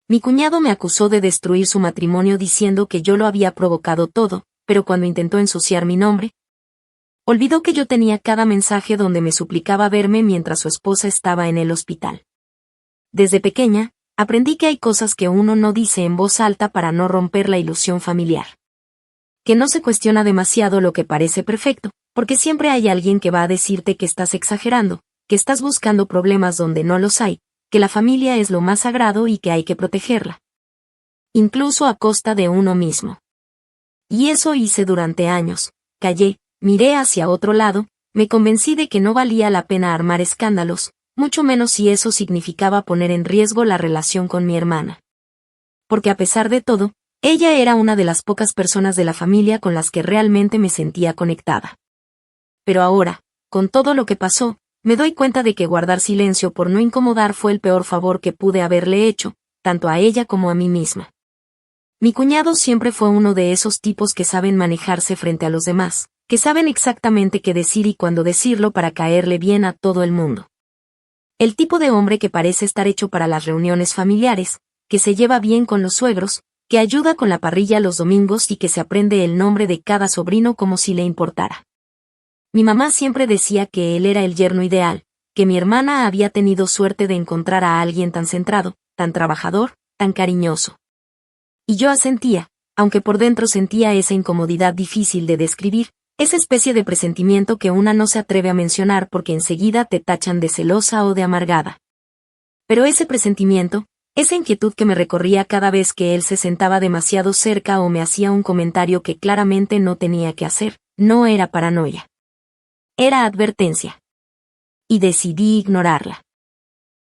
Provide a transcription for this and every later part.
Mi cuñado me acusó de destruir su matrimonio diciendo que yo lo había provocado todo, pero cuando intentó ensuciar mi nombre, olvidó que yo tenía cada mensaje donde me suplicaba verme mientras su esposa estaba en el hospital. Desde pequeña, aprendí que hay cosas que uno no dice en voz alta para no romper la ilusión familiar. Que no se cuestiona demasiado lo que parece perfecto, porque siempre hay alguien que va a decirte que estás exagerando, que estás buscando problemas donde no los hay, que la familia es lo más sagrado y que hay que protegerla. Incluso a costa de uno mismo. Y eso hice durante años. Callé, miré hacia otro lado, me convencí de que no valía la pena armar escándalos, mucho menos si eso significaba poner en riesgo la relación con mi hermana. Porque a pesar de todo, ella era una de las pocas personas de la familia con las que realmente me sentía conectada. Pero ahora, con todo lo que pasó, me doy cuenta de que guardar silencio por no incomodar fue el peor favor que pude haberle hecho, tanto a ella como a mí misma. Mi cuñado siempre fue uno de esos tipos que saben manejarse frente a los demás, que saben exactamente qué decir y cuándo decirlo para caerle bien a todo el mundo. El tipo de hombre que parece estar hecho para las reuniones familiares, que se lleva bien con los suegros, que ayuda con la parrilla los domingos y que se aprende el nombre de cada sobrino como si le importara. Mi mamá siempre decía que él era el yerno ideal, que mi hermana había tenido suerte de encontrar a alguien tan centrado, tan trabajador, tan cariñoso. Y yo asentía, aunque por dentro sentía esa incomodidad difícil de describir, esa especie de presentimiento que una no se atreve a mencionar porque enseguida te tachan de celosa o de amargada. Pero ese presentimiento, esa inquietud que me recorría cada vez que él se sentaba demasiado cerca o me hacía un comentario que claramente no tenía que hacer, no era paranoia. Era advertencia. Y decidí ignorarla.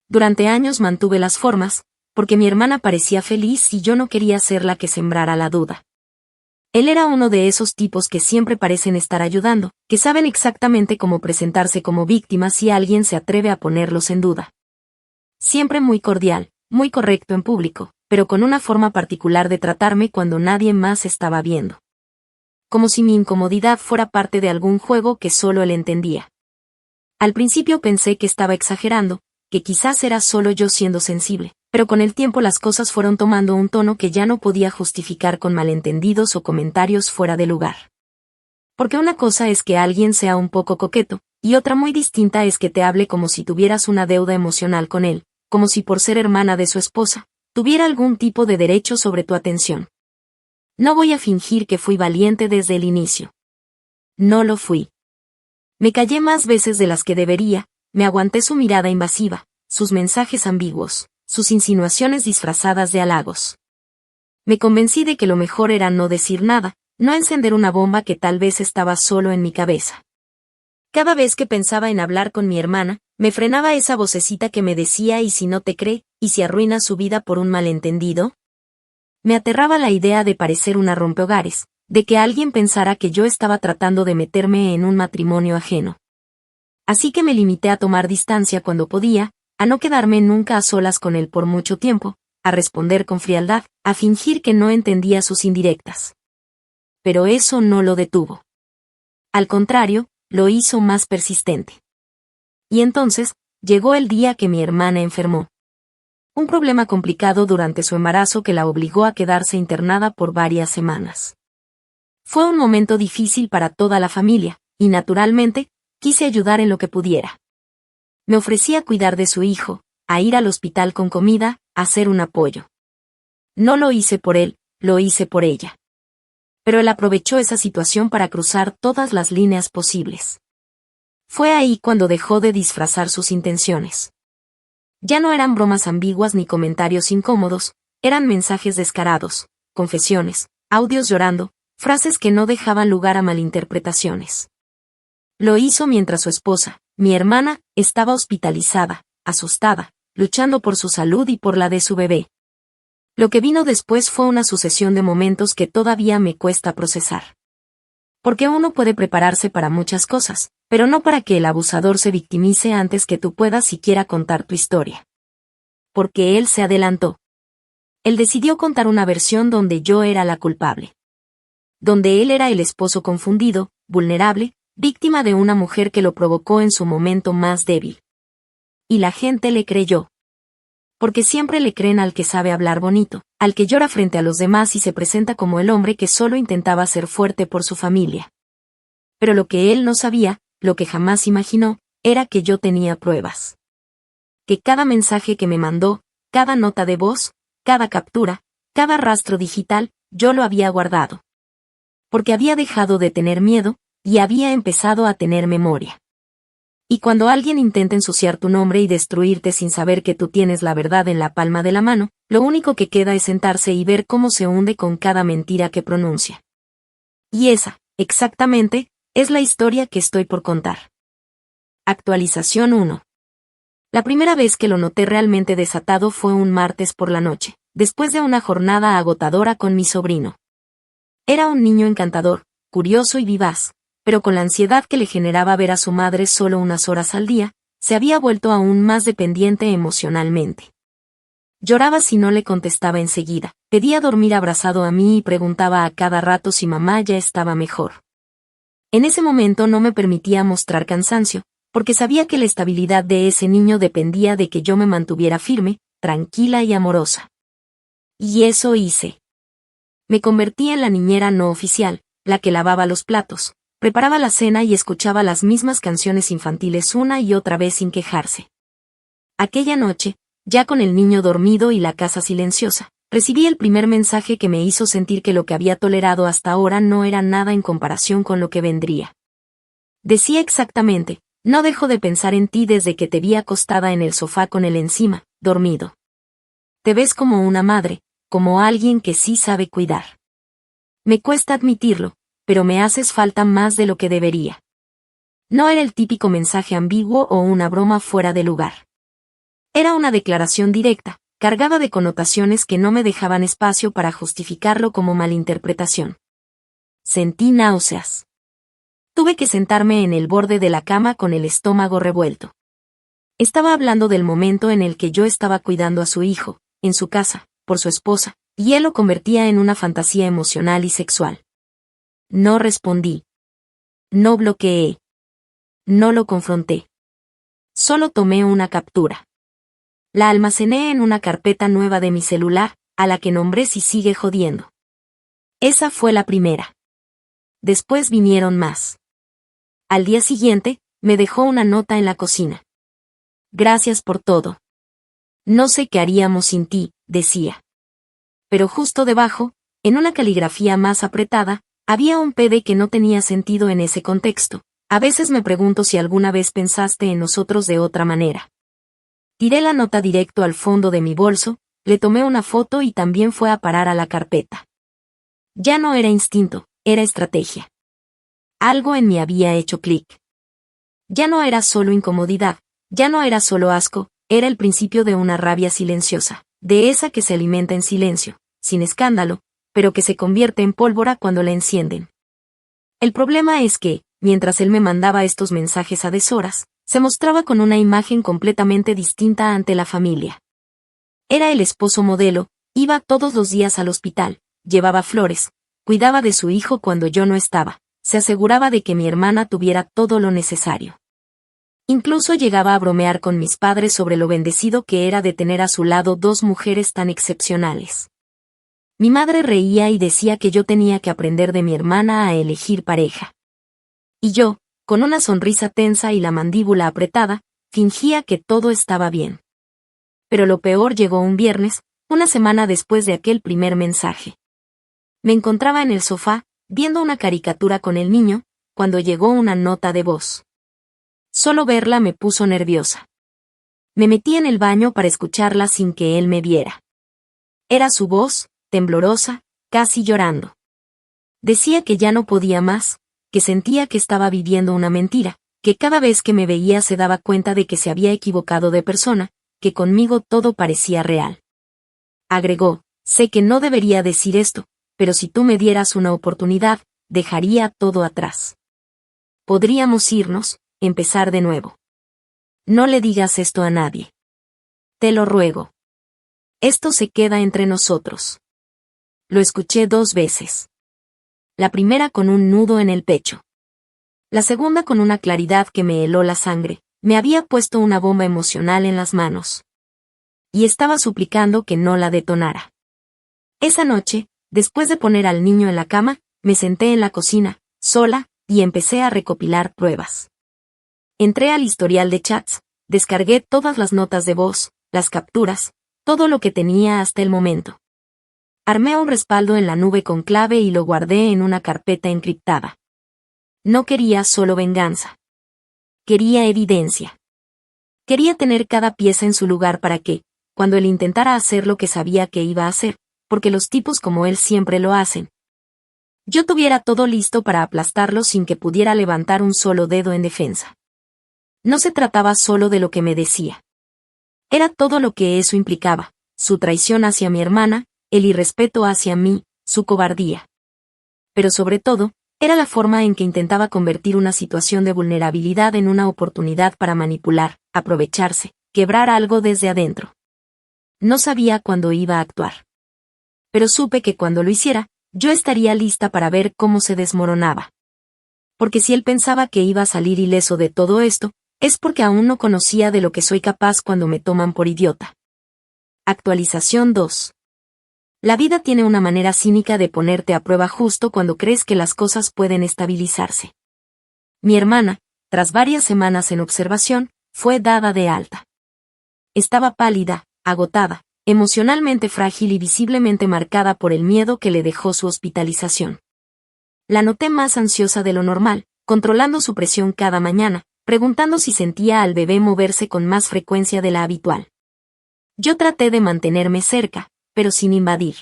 Durante años mantuve las formas, porque mi hermana parecía feliz y yo no quería ser la que sembrara la duda. Él era uno de esos tipos que siempre parecen estar ayudando, que saben exactamente cómo presentarse como víctimas si alguien se atreve a ponerlos en duda. Siempre muy cordial, muy correcto en público, pero con una forma particular de tratarme cuando nadie más estaba viendo. Como si mi incomodidad fuera parte de algún juego que solo él entendía. Al principio pensé que estaba exagerando, que quizás era solo yo siendo sensible, pero con el tiempo las cosas fueron tomando un tono que ya no podía justificar con malentendidos o comentarios fuera de lugar. Porque una cosa es que alguien sea un poco coqueto, y otra muy distinta es que te hable como si tuvieras una deuda emocional con él, como si por ser hermana de su esposa, tuviera algún tipo de derecho sobre tu atención. No voy a fingir que fui valiente desde el inicio. No lo fui. Me callé más veces de las que debería, me aguanté su mirada invasiva, sus mensajes ambiguos, sus insinuaciones disfrazadas de halagos. Me convencí de que lo mejor era no decir nada, no encender una bomba que tal vez estaba solo en mi cabeza. Cada vez que pensaba en hablar con mi hermana, me frenaba esa vocecita que me decía ¿y si no te cree? ¿Y si arruinas su vida por un malentendido? Me aterraba la idea de parecer una rompehogares, de que alguien pensara que yo estaba tratando de meterme en un matrimonio ajeno. Así que me limité a tomar distancia cuando podía, a no quedarme nunca a solas con él por mucho tiempo, a responder con frialdad, a fingir que no entendía sus indirectas. Pero eso no lo detuvo. Al contrario, lo hizo más persistente. Y entonces, llegó el día que mi hermana enfermó. Un problema complicado durante su embarazo que la obligó a quedarse internada por varias semanas. Fue un momento difícil para toda la familia, y naturalmente, quise ayudar en lo que pudiera. Me ofrecí a cuidar de su hijo, a ir al hospital con comida, a ser un apoyo. No lo hice por él, lo hice por ella. Pero él aprovechó esa situación para cruzar todas las líneas posibles. Fue ahí cuando dejó de disfrazar sus intenciones. Ya no eran bromas ambiguas ni comentarios incómodos, eran mensajes descarados, confesiones, audios llorando, frases que no dejaban lugar a malinterpretaciones. Lo hizo mientras su esposa, mi hermana, estaba hospitalizada, asustada, luchando por su salud y por la de su bebé. Lo que vino después fue una sucesión de momentos que todavía me cuesta procesar. Porque uno puede prepararse para muchas cosas, pero no para que el abusador se victimice antes que tú puedas siquiera contar tu historia. Porque él se adelantó. Él decidió contar una versión donde yo era la culpable. Donde él era el esposo confundido, vulnerable, víctima de una mujer que lo provocó en su momento más débil. Y la gente le creyó. Porque siempre le creen al que sabe hablar bonito, al que llora frente a los demás y se presenta como el hombre que solo intentaba ser fuerte por su familia. Pero lo que él no sabía, lo que jamás imaginó, era que yo tenía pruebas. Que cada mensaje que me mandó, cada nota de voz, cada captura, cada rastro digital, yo lo había guardado. Porque había dejado de tener miedo, y había empezado a tener memoria. Y cuando alguien intenta ensuciar tu nombre y destruirte sin saber que tú tienes la verdad en la palma de la mano, lo único que queda es sentarse y ver cómo se hunde con cada mentira que pronuncia. Y esa, exactamente, es la historia que estoy por contar. Actualización 1. La primera vez que lo noté realmente desatado fue un martes por la noche, después de una jornada agotadora con mi sobrino. Era un niño encantador, curioso y vivaz, pero con la ansiedad que le generaba ver a su madre solo unas horas al día, se había vuelto aún más dependiente emocionalmente. Lloraba si no le contestaba enseguida, pedía dormir abrazado a mí y preguntaba a cada rato si mamá ya estaba mejor. En ese momento no me permitía mostrar cansancio, porque sabía que la estabilidad de ese niño dependía de que yo me mantuviera firme, tranquila y amorosa. Y eso hice. Me convertí en la niñera no oficial, la que lavaba los platos, preparaba la cena y escuchaba las mismas canciones infantiles una y otra vez sin quejarse. Aquella noche, ya con el niño dormido y la casa silenciosa, recibí el primer mensaje que me hizo sentir que lo que había tolerado hasta ahora no era nada en comparación con lo que vendría. Decía exactamente: no dejo de pensar en ti desde que te vi acostada en el sofá con él encima, dormido. Te ves como una madre, como alguien que sí sabe cuidar. Me cuesta admitirlo, pero me haces falta más de lo que debería. No era el típico mensaje ambiguo o una broma fuera de lugar. Era una declaración directa, cargada de connotaciones que no me dejaban espacio para justificarlo como malinterpretación. Sentí náuseas. Tuve que sentarme en el borde de la cama con el estómago revuelto. Estaba hablando del momento en el que yo estaba cuidando a su hijo, en su casa, por su esposa, y él lo convertía en una fantasía emocional y sexual. No respondí. No bloqueé. No lo confronté. Solo tomé una captura. La almacené en una carpeta nueva de mi celular, a la que nombré Si sigue jodiendo. Esa fue la primera. Después vinieron más. Al día siguiente, me dejó una nota en la cocina. Gracias por todo. No sé qué haríamos sin ti, decía. Pero justo debajo, en una caligrafía más apretada, había un PD que no tenía sentido en ese contexto. A veces me pregunto si alguna vez pensaste en nosotros de otra manera. Tiré la nota directo al fondo de mi bolso, le tomé una foto y también fue a parar a la carpeta. Ya no era instinto, era estrategia. Algo en mí había hecho clic. Ya no era solo incomodidad, ya no era solo asco, era el principio de una rabia silenciosa, de esa que se alimenta en silencio, sin escándalo, pero que se convierte en pólvora cuando la encienden. El problema es que, mientras él me mandaba estos mensajes a deshoras, se mostraba con una imagen completamente distinta ante la familia. Era el esposo modelo, iba todos los días al hospital, llevaba flores, cuidaba de su hijo cuando yo no estaba, se aseguraba de que mi hermana tuviera todo lo necesario. Incluso llegaba a bromear con mis padres sobre lo bendecido que era de tener a su lado dos mujeres tan excepcionales. Mi madre reía y decía que yo tenía que aprender de mi hermana a elegir pareja. Y yo, con una sonrisa tensa y la mandíbula apretada, fingía que todo estaba bien. Pero lo peor llegó un viernes, una semana después de aquel primer mensaje. Me encontraba en el sofá, viendo una caricatura con el niño, cuando llegó una nota de voz. Solo verla me puso nerviosa. Me metí en el baño para escucharla sin que él me viera. Era su voz, temblorosa, casi llorando. Decía que ya no podía más, que sentía que estaba viviendo una mentira, que cada vez que me veía se daba cuenta de que se había equivocado de persona, que conmigo todo parecía real. Agregó: sé que no debería decir esto, pero si tú me dieras una oportunidad, dejaría todo atrás. Podríamos irnos, empezar de nuevo. No le digas esto a nadie. Te lo ruego. Esto se queda entre nosotros. Lo escuché 2 veces. La primera con un nudo en el pecho. La segunda con una claridad que me heló la sangre, me había puesto una bomba emocional en las manos. y estaba suplicando que no la detonara. Esa noche, después de poner al niño en la cama, me senté en la cocina, sola, y empecé a recopilar pruebas. Entré al historial de chats, descargué todas las notas de voz, las capturas, todo lo que tenía hasta el momento. Armé un respaldo en la nube con clave y lo guardé en una carpeta encriptada. No quería solo venganza. Quería evidencia. Quería tener cada pieza en su lugar para que, cuando él intentara hacer lo que sabía que iba a hacer, porque los tipos como él siempre lo hacen, yo tuviera todo listo para aplastarlo sin que pudiera levantar un solo dedo en defensa. No se trataba solo de lo que me decía. Era todo lo que eso implicaba, su traición hacia mi hermana, el irrespeto hacia mí, su cobardía. Pero sobre todo, era la forma en que intentaba convertir una situación de vulnerabilidad en una oportunidad para manipular, aprovecharse, quebrar algo desde adentro. No sabía cuándo iba a actuar. Pero supe que cuando lo hiciera, yo estaría lista para ver cómo se desmoronaba. Porque si él pensaba que iba a salir ileso de todo esto, es porque aún no conocía de lo que soy capaz cuando me toman por idiota. Actualización 2. La vida tiene una manera cínica de ponerte a prueba justo cuando crees que las cosas pueden estabilizarse. Mi hermana, tras varias semanas en observación, fue dada de alta. Estaba pálida, agotada, emocionalmente frágil y visiblemente marcada por el miedo que le dejó su hospitalización. La noté más ansiosa de lo normal, controlando su presión cada mañana, preguntando si sentía al bebé moverse con más frecuencia de la habitual. Yo traté de mantenerme cerca, pero sin invadir.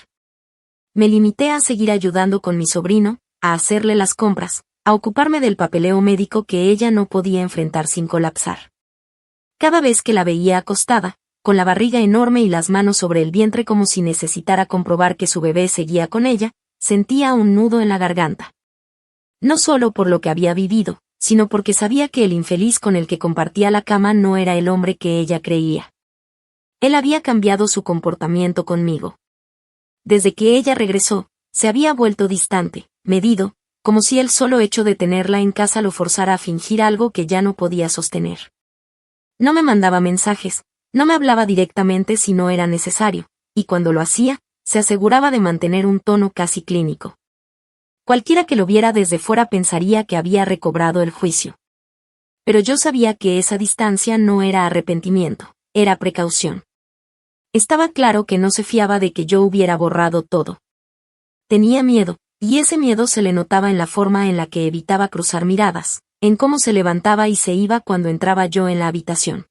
Me limité a seguir ayudando con mi sobrino, a hacerle las compras, a ocuparme del papeleo médico que ella no podía enfrentar sin colapsar. Cada vez que la veía acostada, con la barriga enorme y las manos sobre el vientre como si necesitara comprobar que su bebé seguía con ella, sentía un nudo en la garganta. No solo por lo que había vivido, sino porque sabía que el infeliz con el que compartía la cama no era el hombre que ella creía. Él había cambiado su comportamiento conmigo. Desde que ella regresó, se había vuelto distante, medido, como si el solo hecho de tenerla en casa lo forzara a fingir algo que ya no podía sostener. No me mandaba mensajes, no me hablaba directamente si no era necesario, y cuando lo hacía, se aseguraba de mantener un tono casi clínico. Cualquiera que lo viera desde fuera pensaría que había recobrado el juicio. Pero yo sabía que esa distancia no era arrepentimiento, era precaución. Estaba claro que no se fiaba de que yo hubiera borrado todo. Tenía miedo, y ese miedo se le notaba en la forma en la que evitaba cruzar miradas, en cómo se levantaba y se iba cuando entraba yo en la habitación.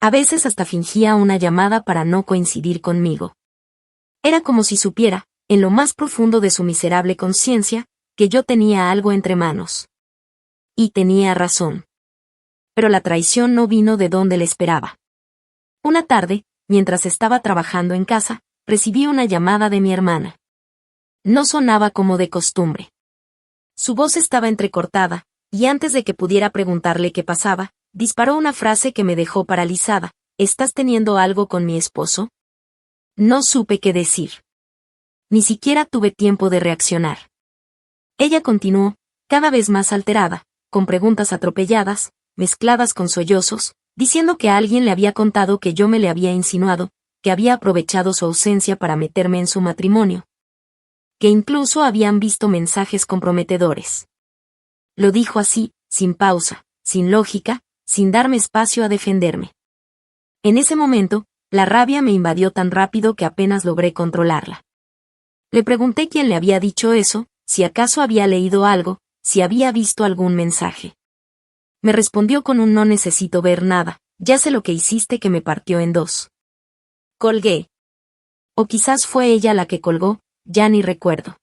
A veces hasta fingía una llamada para no coincidir conmigo. Era como si supiera, en lo más profundo de su miserable conciencia, que yo tenía algo entre manos. Y tenía razón. Pero la traición no vino de donde le esperaba. Una tarde, mientras estaba trabajando en casa, recibí una llamada de mi hermana. No sonaba como de costumbre. Su voz estaba entrecortada, y antes de que pudiera preguntarle qué pasaba, disparó una frase que me dejó paralizada. ¿Estás teniendo algo con mi esposo? No supe qué decir. Ni siquiera tuve tiempo de reaccionar. Ella continuó, cada vez más alterada, con preguntas atropelladas, mezcladas con sollozos, diciendo que alguien le había contado que yo me le había insinuado, que había aprovechado su ausencia para meterme en su matrimonio. Que incluso habían visto mensajes comprometedores. Lo dijo así, sin pausa, sin lógica, sin darme espacio a defenderme. En ese momento, la rabia me invadió tan rápido que apenas logré controlarla. Le pregunté quién le había dicho eso, si acaso había leído algo, si había visto algún mensaje. Me respondió con un no necesito ver nada, ya sé lo que hiciste que me partió en dos. Colgué. O quizás fue ella la que colgó, ya ni recuerdo.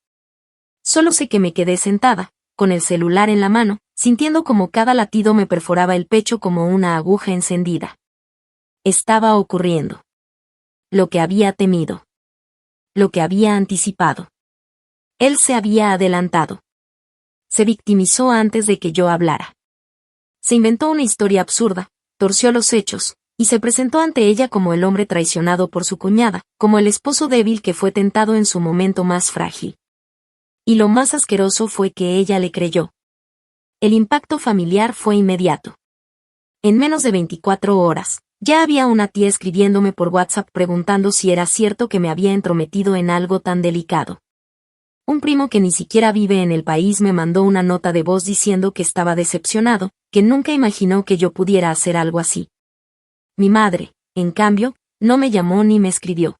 Solo sé que me quedé sentada, con el celular en la mano, sintiendo como cada latido me perforaba el pecho como una aguja encendida. Estaba ocurriendo. Lo que había temido. Lo que había anticipado. Él se había adelantado. Se victimizó antes de que yo hablara. Se inventó una historia absurda, torció los hechos, y se presentó ante ella como el hombre traicionado por su cuñada, como el esposo débil que fue tentado en su momento más frágil. Y lo más asqueroso fue que ella le creyó. El impacto familiar fue inmediato. En menos de 24 horas, Ya había una tía escribiéndome por WhatsApp preguntando si era cierto que me había entrometido en algo tan delicado. Un primo que ni siquiera vive en el país me mandó una nota de voz diciendo que estaba decepcionado, que nunca imaginó que yo pudiera hacer algo así. Mi madre, en cambio, no me llamó ni me escribió.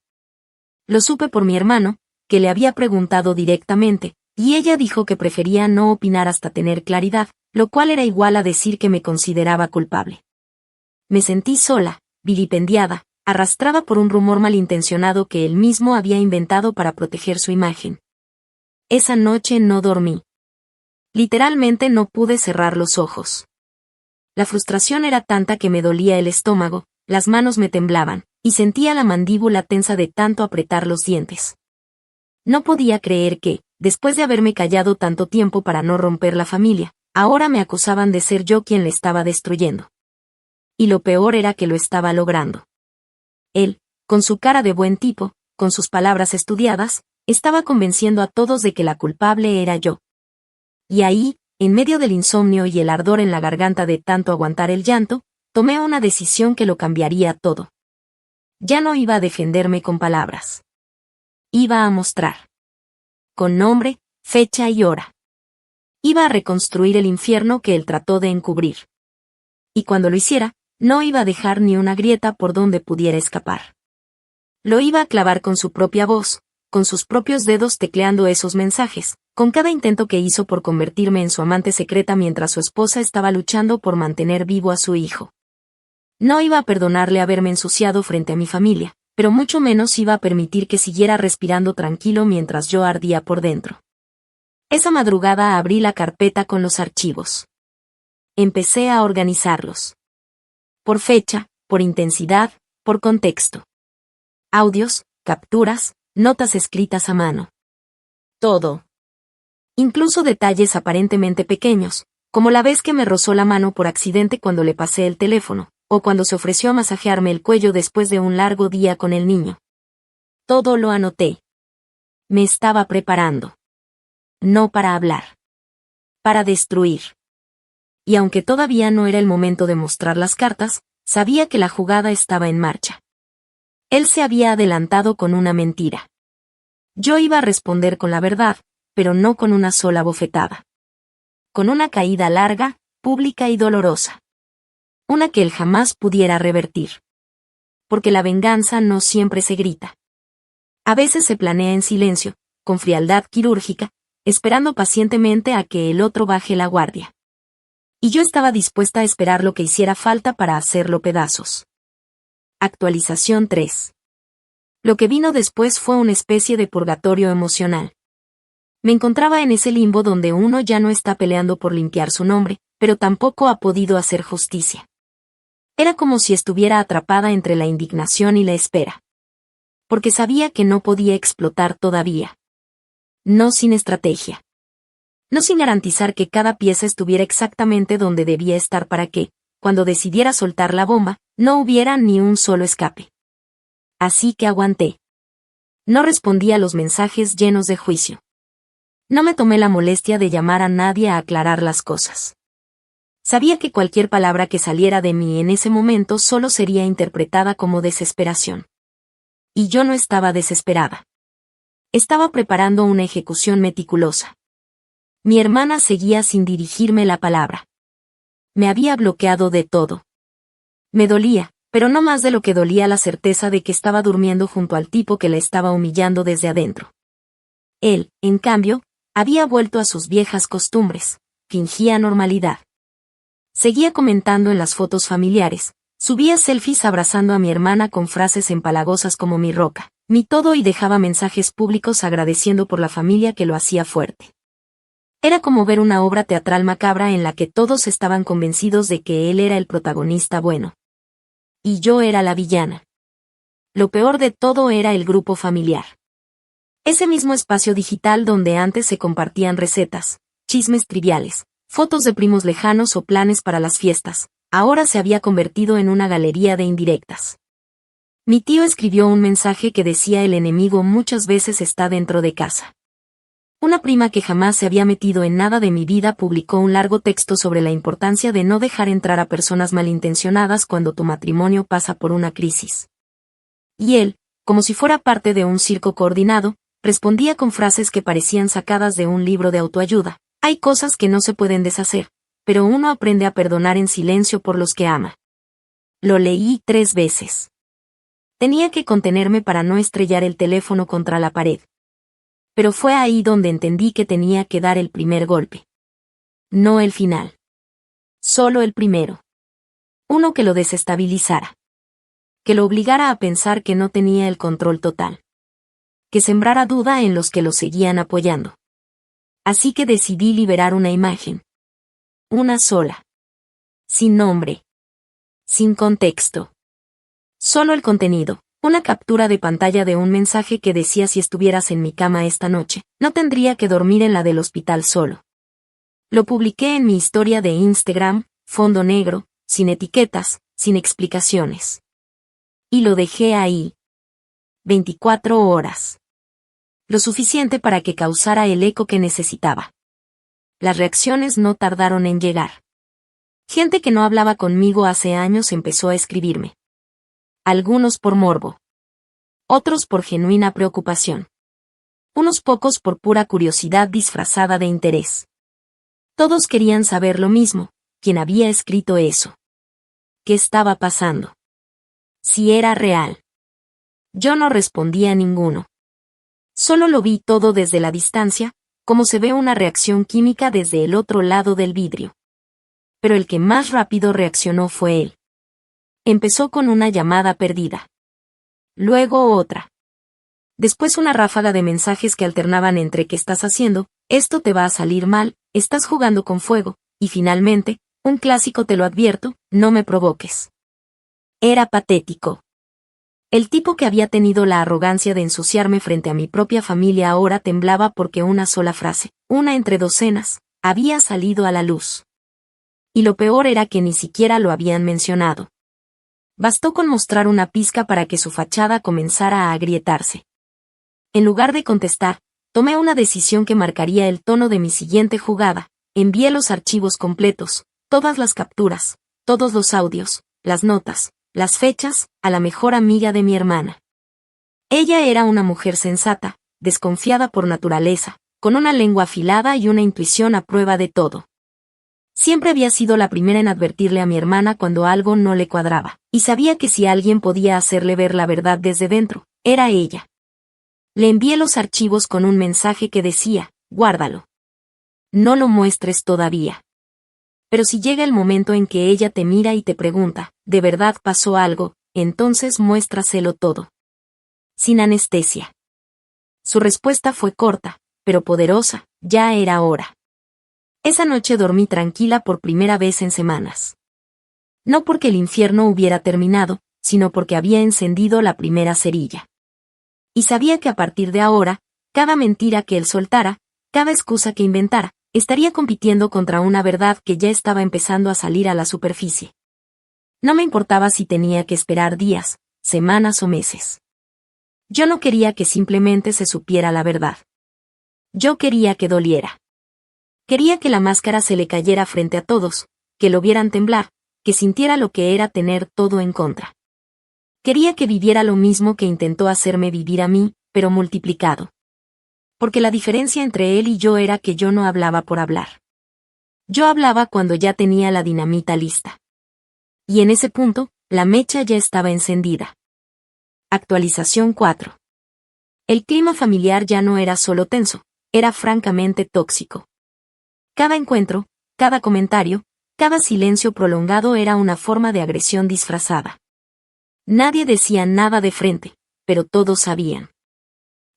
Lo supe por mi hermano, que le había preguntado directamente, y ella dijo que prefería no opinar hasta tener claridad, lo cual era igual a decir que me consideraba culpable. Me sentí sola, vilipendiada, arrastrada por un rumor malintencionado que él mismo había inventado para proteger su imagen. Esa noche no dormí. Literalmente no pude cerrar los ojos. La frustración era tanta que me dolía el estómago, las manos me temblaban, y sentía la mandíbula tensa de tanto apretar los dientes. No podía creer que, después de haberme callado tanto tiempo para no romper la familia, ahora me acusaban de ser yo quien le estaba destruyendo. Y lo peor era que lo estaba logrando. Él, con su cara de buen tipo, con sus palabras estudiadas, estaba convenciendo a todos de que la culpable era yo. Y ahí, en medio del insomnio y el ardor en la garganta de tanto aguantar el llanto, tomé una decisión que lo cambiaría todo. Ya no iba a defenderme con palabras. Iba a mostrar. Con nombre, fecha y hora. Iba a reconstruir el infierno que él trató de encubrir. Y cuando lo hiciera, no iba a dejar ni una grieta por donde pudiera escapar. Lo iba a clavar con su propia voz, con sus propios dedos tecleando esos mensajes, con cada intento que hizo por convertirme en su amante secreta mientras su esposa estaba luchando por mantener vivo a su hijo. No iba a perdonarle haberme ensuciado frente a mi familia, pero mucho menos iba a permitir que siguiera respirando tranquilo mientras yo ardía por dentro. Esa madrugada abrí la carpeta con los archivos. Empecé a organizarlos. Por fecha, por intensidad, por contexto. Audios, capturas, notas escritas a mano. Todo. Incluso detalles aparentemente pequeños, como la vez que me rozó la mano por accidente cuando le pasé el teléfono, o cuando se ofreció a masajearme el cuello después de un largo día con el niño. Todo lo anoté. Me estaba preparando. No para hablar. Para destruir. Y aunque todavía no era el momento de mostrar las cartas, sabía que la jugada estaba en marcha. Él se había adelantado con una mentira. Yo iba a responder con la verdad, pero no con una sola bofetada. Con una caída larga, pública y dolorosa. Una que él jamás pudiera revertir. Porque la venganza no siempre se grita. A veces se planea en silencio, con frialdad quirúrgica, esperando pacientemente a que el otro baje la guardia. Y yo estaba dispuesta a esperar lo que hiciera falta para hacerlo pedazos. Actualización 3. Lo que vino después fue una especie de purgatorio emocional. Me encontraba en ese limbo donde uno ya no está peleando por limpiar su nombre, pero tampoco ha podido hacer justicia. Era como si estuviera atrapada entre la indignación y la espera. Porque sabía que no podía explotar todavía. No sin estrategia. No sin garantizar que cada pieza estuviera exactamente donde debía estar para que, cuando decidiera soltar la bomba, no hubiera ni un solo escape. Así que aguanté. No respondí a los mensajes llenos de juicio. No me tomé la molestia de llamar a nadie a aclarar las cosas. Sabía que cualquier palabra que saliera de mí en ese momento solo sería interpretada como desesperación. Y yo no estaba desesperada. Estaba preparando una ejecución meticulosa. Mi hermana seguía sin dirigirme la palabra. Me había bloqueado de todo. Me dolía, pero no más de lo que dolía la certeza de que estaba durmiendo junto al tipo que la estaba humillando desde adentro. Él, en cambio, había vuelto a sus viejas costumbres, fingía normalidad. Seguía comentando en las fotos familiares, subía selfies abrazando a mi hermana con frases empalagosas como mi roca, mi todo y dejaba mensajes públicos agradeciendo por la familia que lo hacía fuerte. Era como ver una obra teatral macabra en la que todos estaban convencidos de que él era el protagonista bueno. Y yo era la villana. Lo peor de todo era el grupo familiar. Ese mismo espacio digital donde antes se compartían recetas, chismes triviales, fotos de primos lejanos o planes para las fiestas, ahora se había convertido en una galería de indirectas. Mi tío escribió un mensaje que decía: el enemigo muchas veces está dentro de casa. Una prima que jamás se había metido en nada de mi vida publicó un largo texto sobre la importancia de no dejar entrar a personas malintencionadas cuando tu matrimonio pasa por una crisis. Y él, como si fuera parte de un circo coordinado, respondía con frases que parecían sacadas de un libro de autoayuda. Hay cosas que no se pueden deshacer, pero uno aprende a perdonar en silencio por los que ama. Lo leí 3 veces. Tenía que contenerme para no estrellar el teléfono contra la pared. Pero fue ahí donde entendí que tenía que dar el primer golpe. No el final. Solo el primero. Uno que lo desestabilizara. Que lo obligara a pensar que no tenía el control total. Que sembrara duda en los que lo seguían apoyando. Así que decidí liberar una imagen. Una sola. Sin nombre. Sin contexto. Solo el contenido. Una captura de pantalla de un mensaje que decía: si estuvieras en mi cama esta noche, no tendría que dormir en la del hospital solo. Lo publiqué en mi historia de Instagram, fondo negro, sin etiquetas, sin explicaciones. Y lo dejé ahí. 24 horas. Lo suficiente para que causara el eco que necesitaba. Las reacciones no tardaron en llegar. Gente que no hablaba conmigo hace años empezó a escribirme. Algunos por morbo. Otros por genuina preocupación. Unos pocos por pura curiosidad disfrazada de interés. Todos querían saber lo mismo: quién había escrito eso. ¿Qué estaba pasando? Si era real. Yo no respondí a ninguno. Solo lo vi todo desde la distancia, como se ve una reacción química desde el otro lado del vidrio. Pero el que más rápido reaccionó fue él. Empezó con una llamada perdida. Luego otra. Después una ráfaga de mensajes que alternaban entre ¿qué estás haciendo?, esto te va a salir mal, estás jugando con fuego, y finalmente, un clásico te lo advierto, no me provoques. Era patético. El tipo que había tenido la arrogancia de ensuciarme frente a mi propia familia ahora temblaba porque una sola frase, una entre docenas, había salido a la luz. Y lo peor era que ni siquiera lo habían mencionado. Bastó con mostrar una pizca para que su fachada comenzara a agrietarse. En lugar de contestar, tomé una decisión que marcaría el tono de mi siguiente jugada. Envié los archivos completos, todas las capturas, todos los audios, las notas, las fechas, a la mejor amiga de mi hermana. Ella era una mujer sensata, desconfiada por naturaleza, con una lengua afilada y una intuición a prueba de todo. Siempre había sido la primera en advertirle a mi hermana cuando algo no le cuadraba, y sabía que si alguien podía hacerle ver la verdad desde dentro, era ella. Le envié los archivos con un mensaje que decía: guárdalo. No lo muestres todavía. Pero si llega el momento en que ella te mira y te pregunta, ¿de verdad pasó algo?, entonces muéstraselo todo. Sin anestesia. Su respuesta fue corta, pero poderosa: ya era hora. Esa noche dormí tranquila por primera vez en semanas. No porque el infierno hubiera terminado, sino porque había encendido la primera cerilla. Y sabía que a partir de ahora, cada mentira que él soltara, cada excusa que inventara, estaría compitiendo contra una verdad que ya estaba empezando a salir a la superficie. No me importaba si tenía que esperar días, semanas o meses. Yo no quería que simplemente se supiera la verdad. Yo quería que doliera. Quería que la máscara se le cayera frente a todos, que lo vieran temblar, que sintiera lo que era tener todo en contra. Quería que viviera lo mismo que intentó hacerme vivir a mí, pero multiplicado. Porque la diferencia entre él y yo era que yo no hablaba por hablar. Yo hablaba cuando ya tenía la dinamita lista. Y en ese punto, la mecha ya estaba encendida. Actualización 4. El clima familiar ya no era solo tenso, era francamente tóxico. Cada encuentro, cada comentario, cada silencio prolongado era una forma de agresión disfrazada. Nadie decía nada de frente, pero todos sabían.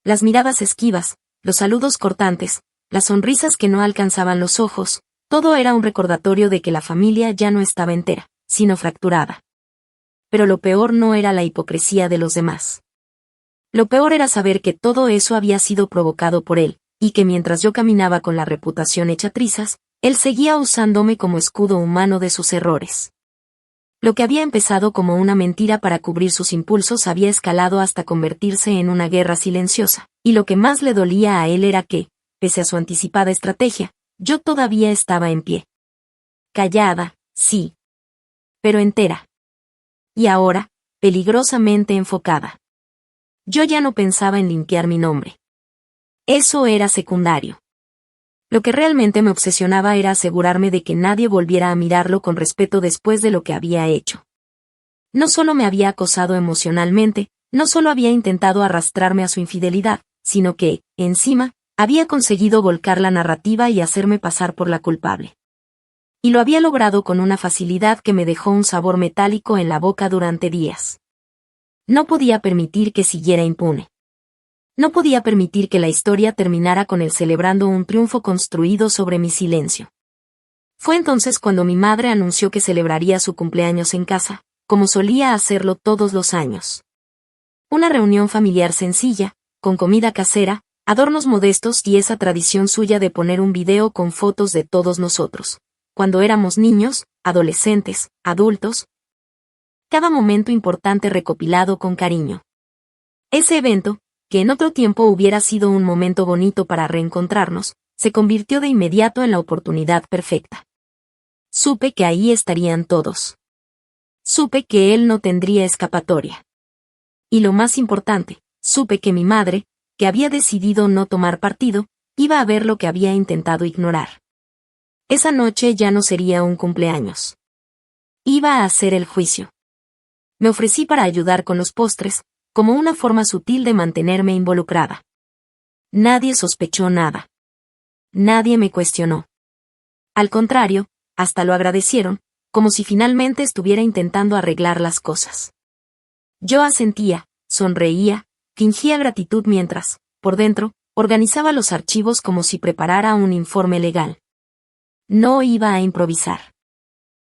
Las miradas esquivas, los saludos cortantes, las sonrisas que no alcanzaban los ojos, todo era un recordatorio de que la familia ya no estaba entera, sino fracturada. Pero lo peor no era la hipocresía de los demás. Lo peor era saber que todo eso había sido provocado por él, y que mientras yo caminaba con la reputación hecha trizas, él seguía usándome como escudo humano de sus errores. Lo que había empezado como una mentira para cubrir sus impulsos había escalado hasta convertirse en una guerra silenciosa, y lo que más le dolía a él era que, pese a su anticipada estrategia, yo todavía estaba en pie. Callada, sí. Pero entera. Y ahora, peligrosamente enfocada. Yo ya no pensaba en limpiar mi nombre. Eso era secundario. Lo que realmente me obsesionaba era asegurarme de que nadie volviera a mirarlo con respeto después de lo que había hecho. No solo me había acosado emocionalmente, no solo había intentado arrastrarme a su infidelidad, sino que, encima, había conseguido volcar la narrativa y hacerme pasar por la culpable. Y lo había logrado con una facilidad que me dejó un sabor metálico en la boca durante días. No podía permitir que siguiera impune. No podía permitir que la historia terminara con él celebrando un triunfo construido sobre mi silencio. Fue entonces cuando mi madre anunció que celebraría su cumpleaños en casa, como solía hacerlo todos los años. Una reunión familiar sencilla, con comida casera, adornos modestos y esa tradición suya de poner un video con fotos de todos nosotros, cuando éramos niños, adolescentes, adultos. Cada momento importante recopilado con cariño. Ese evento, que en otro tiempo hubiera sido un momento bonito para reencontrarnos, se convirtió de inmediato en la oportunidad perfecta. Supe que ahí estarían todos. Supe que él no tendría escapatoria. Y lo más importante, supe que mi madre, que había decidido no tomar partido, iba a ver lo que había intentado ignorar. Esa noche ya no sería un cumpleaños. Iba a hacer el juicio. Me ofrecí para ayudar con los postres, como una forma sutil de mantenerme involucrada. Nadie sospechó nada. Nadie me cuestionó. Al contrario, hasta lo agradecieron, como si finalmente estuviera intentando arreglar las cosas. Yo asentía, sonreía, fingía gratitud mientras, por dentro, organizaba los archivos como si preparara un informe legal. No iba a improvisar.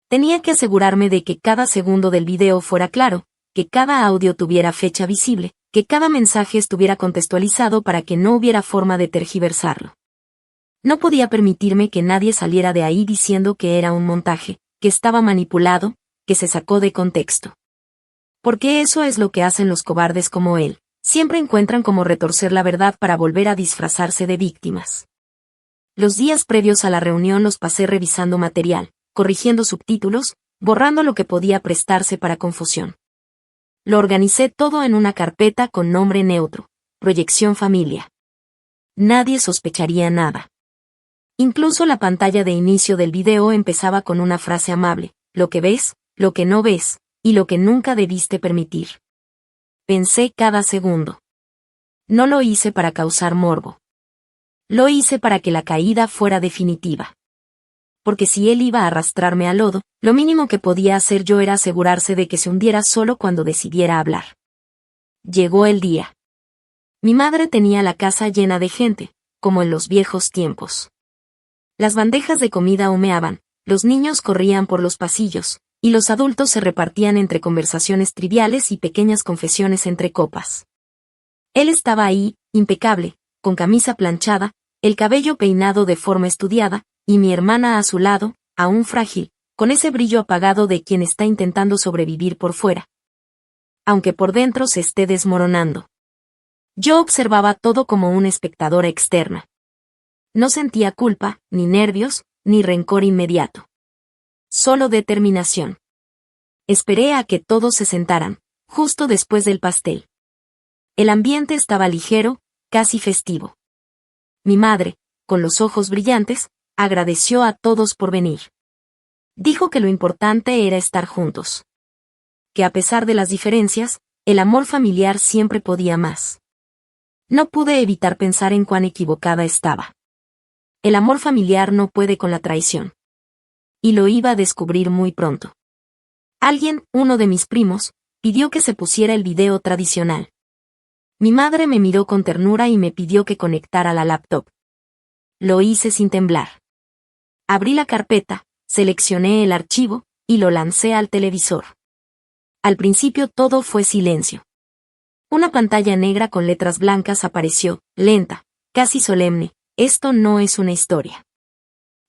Tenía que asegurarme de que cada segundo del video fuera claro, que cada audio tuviera fecha visible, que cada mensaje estuviera contextualizado para que no hubiera forma de tergiversarlo. No podía permitirme que nadie saliera de ahí diciendo que era un montaje, que estaba manipulado, que se sacó de contexto. Porque eso es lo que hacen los cobardes como él, siempre encuentran cómo retorcer la verdad para volver a disfrazarse de víctimas. Los días previos a la reunión los pasé revisando material, corrigiendo subtítulos, borrando lo que podía prestarse para confusión. Lo organicé todo en una carpeta con nombre neutro, Proyección Familia. Nadie sospecharía nada. Incluso la pantalla de inicio del video empezaba con una frase amable: lo que ves, lo que no ves, y lo que nunca debiste permitir. Pensé cada segundo. No lo hice para causar morbo. Lo hice para que la caída fuera definitiva. Porque si él iba a arrastrarme al lodo, lo mínimo que podía hacer yo era asegurarse de que se hundiera solo cuando decidiera hablar. Llegó el día. Mi madre tenía la casa llena de gente, como en los viejos tiempos. Las bandejas de comida humeaban, los niños corrían por los pasillos, y los adultos se repartían entre conversaciones triviales y pequeñas confesiones entre copas. Él estaba ahí, impecable, con camisa planchada, el cabello peinado de forma estudiada, y mi hermana a su lado, aún frágil, con ese brillo apagado de quien está intentando sobrevivir por fuera, aunque por dentro se esté desmoronando. Yo observaba todo como una espectadora externa. No sentía culpa, ni nervios, ni rencor inmediato. Solo determinación. Esperé a que todos se sentaran, justo después del pastel. El ambiente estaba ligero, casi festivo. Mi madre, con los ojos brillantes, agradeció a todos por venir. Dijo que lo importante era estar juntos. Que a pesar de las diferencias, el amor familiar siempre podía más. No pude evitar pensar en cuán equivocada estaba. El amor familiar no puede con la traición. Y lo iba a descubrir muy pronto. Alguien, uno de mis primos, pidió que se pusiera el video tradicional. Mi madre me miró con ternura y me pidió que conectara la laptop. Lo hice sin temblar. Abrí la carpeta, seleccioné el archivo, y lo lancé al televisor. Al principio todo fue silencio. Una pantalla negra con letras blancas apareció, lenta, casi solemne: esto no es una historia.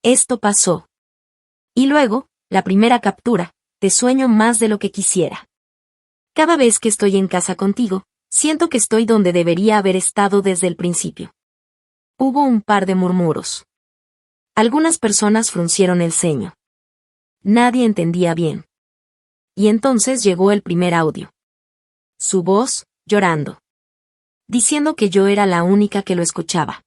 Esto pasó. Y luego, la primera captura: te sueño más de lo que quisiera. Cada vez que estoy en casa contigo, siento que estoy donde debería haber estado desde el principio. Hubo un par de murmuros. Algunas personas fruncieron el ceño. Nadie entendía bien. Y entonces llegó el primer audio. Su voz, llorando. Diciendo que yo era la única que lo escuchaba.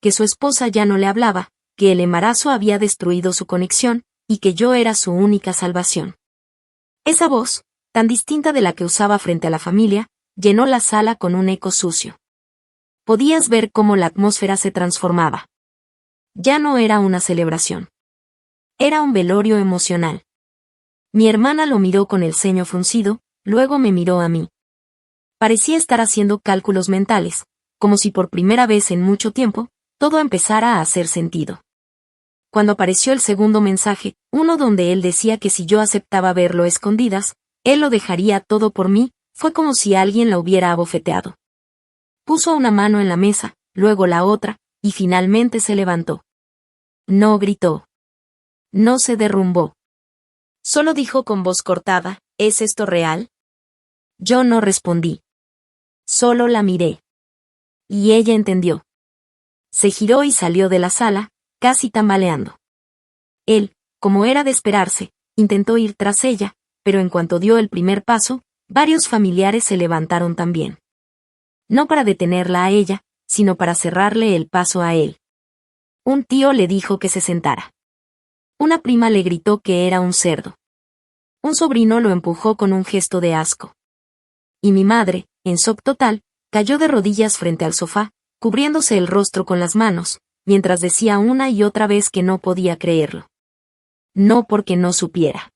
Que su esposa ya no le hablaba, que el embarazo había destruido su conexión, y que yo era su única salvación. Esa voz, tan distinta de la que usaba frente a la familia, llenó la sala con un eco sucio. Podías ver cómo la atmósfera se transformaba. Ya no era una celebración. Era un velorio emocional. Mi hermana lo miró con el ceño fruncido, luego me miró a mí. Parecía estar haciendo cálculos mentales, como si por primera vez en mucho tiempo, todo empezara a hacer sentido. Cuando apareció el segundo mensaje, uno donde él decía que si yo aceptaba verlo a escondidas, él lo dejaría todo por mí, fue como si alguien la hubiera abofeteado. Puso una mano en la mesa, luego la otra, y finalmente se levantó. No gritó. No se derrumbó. Solo dijo con voz cortada, ¿es esto real? Yo no respondí. Solo la miré. Y ella entendió. Se giró y salió de la sala, casi tambaleando. Él, como era de esperarse, intentó ir tras ella, pero en cuanto dio el primer paso, varios familiares se levantaron también. No para detenerla a ella, sino para cerrarle el paso a él. Un tío le dijo que se sentara. Una prima le gritó que era un cerdo. Un sobrino lo empujó con un gesto de asco. Y mi madre, en shock total, cayó de rodillas frente al sofá, cubriéndose el rostro con las manos, mientras decía una y otra vez que no podía creerlo. No porque no supiera,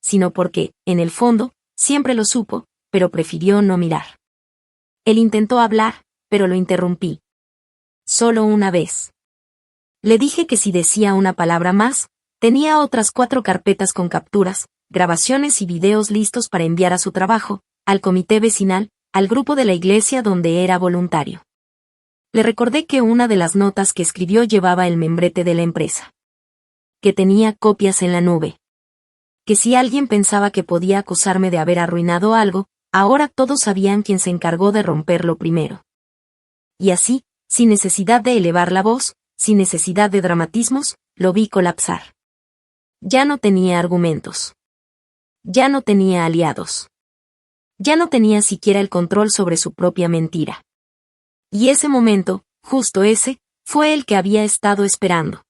sino porque, en el fondo, siempre lo supo, pero prefirió no mirar. Él intentó hablar, pero lo interrumpí. Solo una vez. Le dije que si decía una palabra más, tenía otras 4 carpetas con capturas, grabaciones y videos listos para enviar a su trabajo, al comité vecinal, al grupo de la iglesia donde era voluntario. Le recordé que una de las notas que escribió llevaba el membrete de la empresa. Que tenía copias en la nube. Que si alguien pensaba que podía acusarme de haber arruinado algo, ahora todos sabían quién se encargó de romperlo primero. Y así, sin necesidad de elevar la voz, sin necesidad de dramatismos, lo vi colapsar. Ya no tenía argumentos. Ya no tenía aliados. Ya no tenía siquiera el control sobre su propia mentira. Y ese momento, justo ese, fue el que había estado esperando.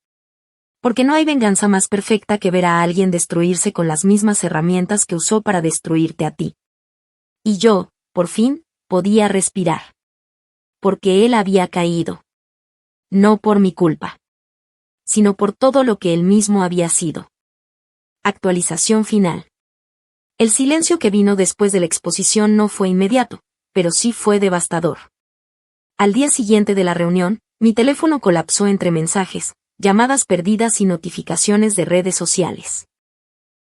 Porque no hay venganza más perfecta que ver a alguien destruirse con las mismas herramientas que usó para destruirte a ti. Y yo, por fin, podía respirar. Porque él había caído. No por mi culpa. Sino por todo lo que él mismo había sido. Actualización final. El silencio que vino después de la exposición no fue inmediato, pero sí fue devastador. Al día siguiente de la reunión, mi teléfono colapsó entre mensajes, llamadas perdidas y notificaciones de redes sociales.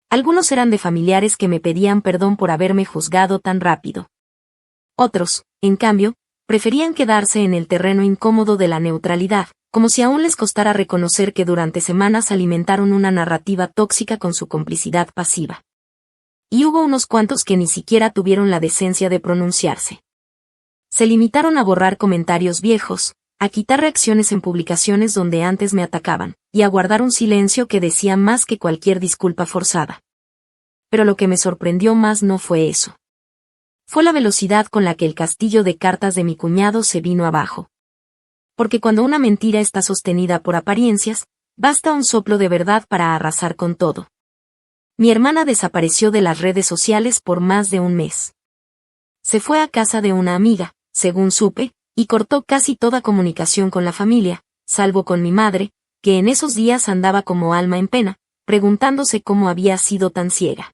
Algunos eran de familiares que me pedían perdón por haberme juzgado tan rápido. Otros, en cambio, preferían quedarse en el terreno incómodo de la neutralidad, como si aún les costara reconocer que durante semanas alimentaron una narrativa tóxica con su complicidad pasiva. Y hubo unos cuantos que ni siquiera tuvieron la decencia de pronunciarse. Se limitaron a borrar comentarios viejos, a quitar reacciones en publicaciones donde antes me atacaban, y a guardar un silencio que decía más que cualquier disculpa forzada. Pero lo que me sorprendió más no fue eso. Fue la velocidad con la que el castillo de cartas de mi cuñado se vino abajo. Porque cuando una mentira está sostenida por apariencias, basta un soplo de verdad para arrasar con todo. Mi hermana desapareció de las redes sociales por más de un mes. Se fue a casa de una amiga, según supe, y cortó casi toda comunicación con la familia, salvo con mi madre, que en esos días andaba como alma en pena, preguntándose cómo había sido tan ciega.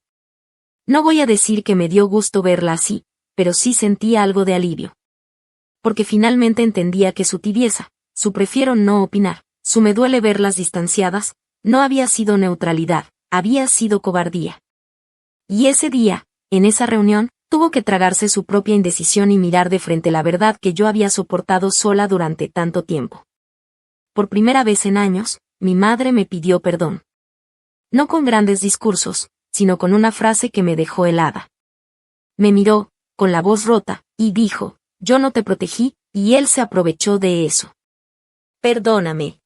No voy a decir que me dio gusto verla así, pero sí sentí algo de alivio. Porque finalmente entendía que su tibieza, su prefiero no opinar, su me duele verlas distanciadas, no había sido neutralidad, había sido cobardía. Y ese día, en esa reunión, tuvo que tragarse su propia indecisión y mirar de frente la verdad que yo había soportado sola durante tanto tiempo. Por primera vez en años, mi madre me pidió perdón. No con grandes discursos, sino con una frase que me dejó helada. Me miró, con la voz rota, y dijo, yo no te protegí, y él se aprovechó de eso. Perdóname.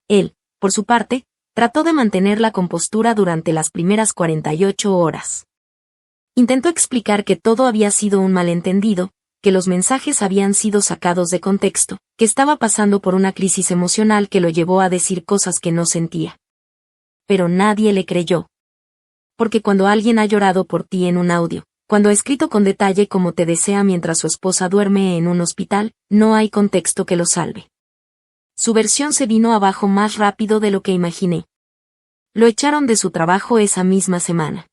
Él, por su parte, trató de mantener la compostura durante las primeras 48 horas. Intentó explicar que todo había sido un malentendido, que los mensajes habían sido sacados de contexto, que estaba pasando por una crisis emocional que lo llevó a decir cosas que no sentía. Pero nadie le creyó. Porque cuando alguien ha llorado por ti en un audio, cuando ha escrito con detalle cómo te desea mientras su esposa duerme en un hospital, no hay contexto que lo salve. Su versión se vino abajo más rápido de lo que imaginé. Lo echaron de su trabajo esa misma semana.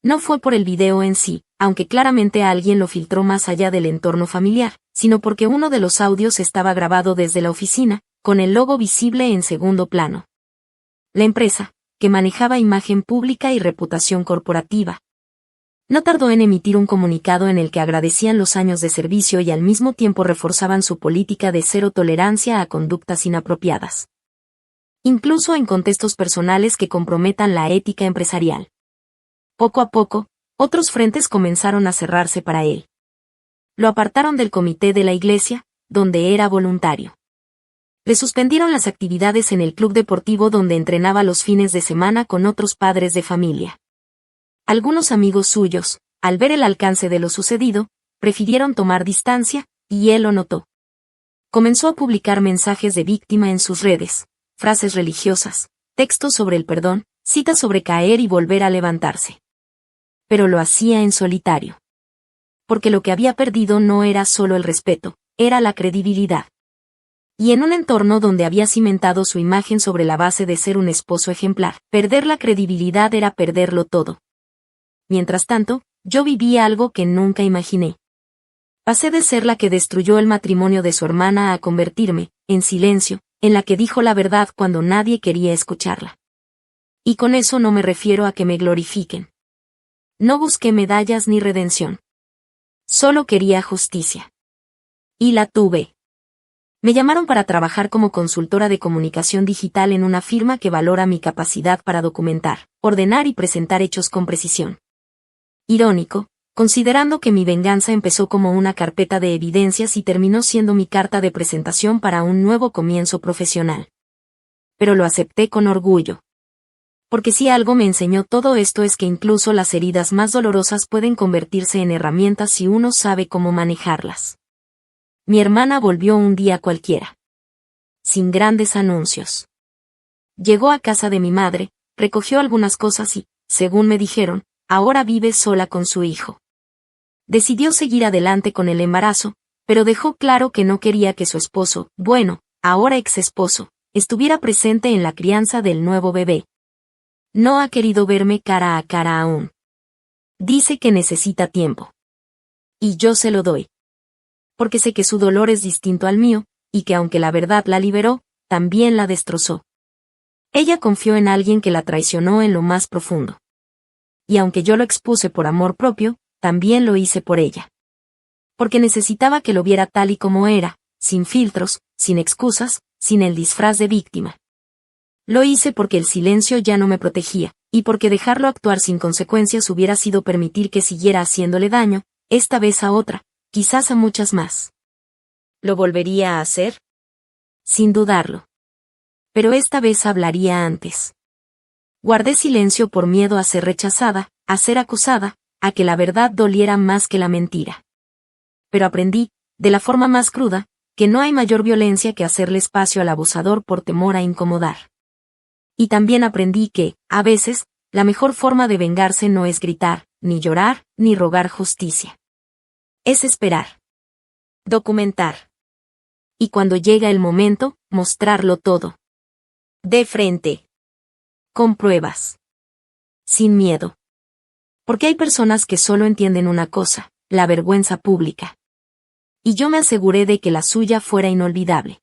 No fue por el video en sí, aunque claramente alguien lo filtró más allá del entorno familiar, sino porque uno de los audios estaba grabado desde la oficina, con el logo visible en segundo plano. La empresa, que manejaba imagen pública y reputación corporativa, no tardó en emitir un comunicado en el que agradecían los años de servicio y al mismo tiempo reforzaban su política de cero tolerancia a conductas inapropiadas. Incluso en contextos personales que comprometan la ética empresarial. Poco a poco, otros frentes comenzaron a cerrarse para él. Lo apartaron del comité de la iglesia, donde era voluntario. Le suspendieron las actividades en el club deportivo donde entrenaba los fines de semana con otros padres de familia. Algunos amigos suyos, al ver el alcance de lo sucedido, prefirieron tomar distancia, y él lo notó. Comenzó a publicar mensajes de víctima en sus redes, frases religiosas, textos sobre el perdón, citas sobre caer y volver a levantarse. Pero lo hacía en solitario. Porque lo que había perdido no era solo el respeto, era la credibilidad. Y en un entorno donde había cimentado su imagen sobre la base de ser un esposo ejemplar, perder la credibilidad era perderlo todo. Mientras tanto, yo vivía algo que nunca imaginé. Pasé de ser la que destruyó el matrimonio de su hermana a convertirme, en silencio, en la que dijo la verdad cuando nadie quería escucharla. Y con eso no me refiero a que me glorifiquen. No busqué medallas ni redención. Solo quería justicia. Y la tuve. Me llamaron para trabajar como consultora de comunicación digital en una firma que valora mi capacidad para documentar, ordenar y presentar hechos con precisión. Irónico, considerando que mi venganza empezó como una carpeta de evidencias y terminó siendo mi carta de presentación para un nuevo comienzo profesional. Pero lo acepté con orgullo. Porque si algo me enseñó todo esto es que incluso las heridas más dolorosas pueden convertirse en herramientas si uno sabe cómo manejarlas. Mi hermana volvió un día cualquiera. Sin grandes anuncios. Llegó a casa de mi madre, recogió algunas cosas y, según me dijeron, ahora vive sola con su hijo. Decidió seguir adelante con el embarazo, pero dejó claro que no quería que su esposo, bueno, ahora ex esposo, estuviera presente en la crianza del nuevo bebé. No ha querido verme cara a cara aún. Dice que necesita tiempo. Y yo se lo doy. Porque sé que su dolor es distinto al mío, y que aunque la verdad la liberó, también la destrozó. Ella confió en alguien que la traicionó en lo más profundo. Y aunque yo lo expuse por amor propio, también lo hice por ella. Porque necesitaba que lo viera tal y como era, sin filtros, sin excusas, sin el disfraz de víctima. Lo hice porque el silencio ya no me protegía, y porque dejarlo actuar sin consecuencias hubiera sido permitir que siguiera haciéndole daño, esta vez a otra, quizás a muchas más. ¿Lo volvería a hacer? Sin dudarlo. Pero esta vez hablaría antes. Guardé silencio por miedo a ser rechazada, a ser acusada, a que la verdad doliera más que la mentira. Pero aprendí, de la forma más cruda, que no hay mayor violencia que hacerle espacio al abusador por temor a incomodar. Y también aprendí que, a veces, la mejor forma de vengarse no es gritar, ni llorar, ni rogar justicia. Es esperar. Documentar. Y cuando llega el momento, mostrarlo todo. De frente. Con pruebas. Sin miedo. Porque hay personas que solo entienden una cosa, la vergüenza pública. Y yo me aseguré de que la suya fuera inolvidable.